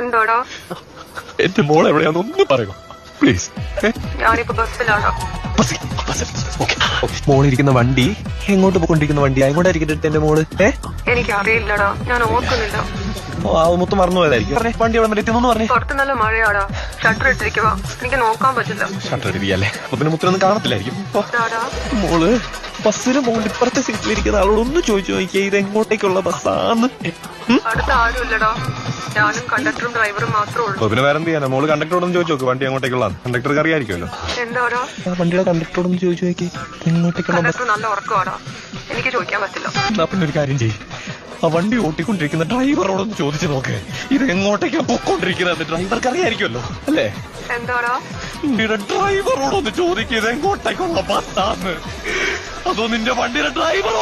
എന്താടാ? എന്റെ മോൾ എവിടെയാണെന്നൊന്നും പറയുക പ്ലീസ്. ഞാനിപ്പോ ബസ്സിലാടാ. മോളിരിക്കുന്ന വണ്ടി എങ്ങോട്ട് പോയിക്കൊണ്ടിരിക്കുന്ന വണ്ടിയാ? എങ്ങോട്ടായിരിക്കും എന്റെ മോള്? എനിക്കറിയില്ലടാ, ഞാൻ ഓർക്കുന്നില്ല. മൊത്തം മറന്നു പോയതായിരിക്കും. പറഞ്ഞേ, വണ്ടി എവിടെ വരെ എത്തിയെന്നു പറഞ്ഞേ. പുറത്ത് നല്ല മഴയാടാ, ഷട്ടർ ഇട്ടിരിക്കുവാ, എനിക്ക് നോക്കാൻ പറ്റില്ല. ഷട്ടർ ഇടിയല്ലേ, അപ്പൊ പിന്നെ മുത്തിനൊന്നും കാണത്തില്ലായിരിക്കും. മോള് ബസ്സിന് മോളിൽ ഇപ്പുറത്തെ സീറ്റിലിരിക്കുന്ന ആളോട് ഒന്ന് ചോദിച്ചു നോക്കിയേ, ഇത് എങ്ങോട്ടേക്കുള്ള ബസ്സാന്ന്. അടുത്ത ആരുമില്ലടാ, ഞാനും കണ്ടക്ടറും ഡ്രൈവറും മാത്രമേ ഉള്ളൂ. പിന്നെ വേറെ എന്ത് ചെയ്യാനാ? മോള് കണ്ടക്ടറോടൊന്ന് ചോദിച്ചു നോക്ക്, വണ്ടി എങ്ങോട്ടേക്കുള്ളതാണ്. കണ്ടക്ടർക്ക് അറിയായിരിക്കുമല്ലോ. എന്താടാ? വണ്ടിയുടെ കണ്ടക്ടറോടൊന്ന് ചോദിച്ചു നോക്കി, എങ്ങോട്ടേക്കുള്ള ബസ്. കണ്ടക്ടർ നല്ല ഉറക്കമാടാ, എനിക്ക് ചോദിക്കാൻ പറ്റില്ല. എന്നാ പിന്നെ ഒരു കാര്യം ചെയ്യും, ആ വണ്ടി ഓട്ടിക്കൊണ്ടിരിക്കുന്ന ഡ്രൈവറോടൊന്ന് ചോദിച്ചു നോക്ക്, ഇത് എങ്ങോട്ടേക്കാ പൊക്കോണ്ടിരിക്കുന്നത്. ഡ്രൈവർക്ക് അറിയായിരിക്കുമല്ലോ അല്ലേ? എന്താടാ? വണ്ടിയുടെ ഡ്രൈവറോടൊന്ന് ചോദിക്കുക, ഇത് എങ്ങോട്ടേക്കുള്ള ബസ്സാന്ന്. അതോ നിന്റെ വണ്ടിയുടെ ഡ്രൈവർ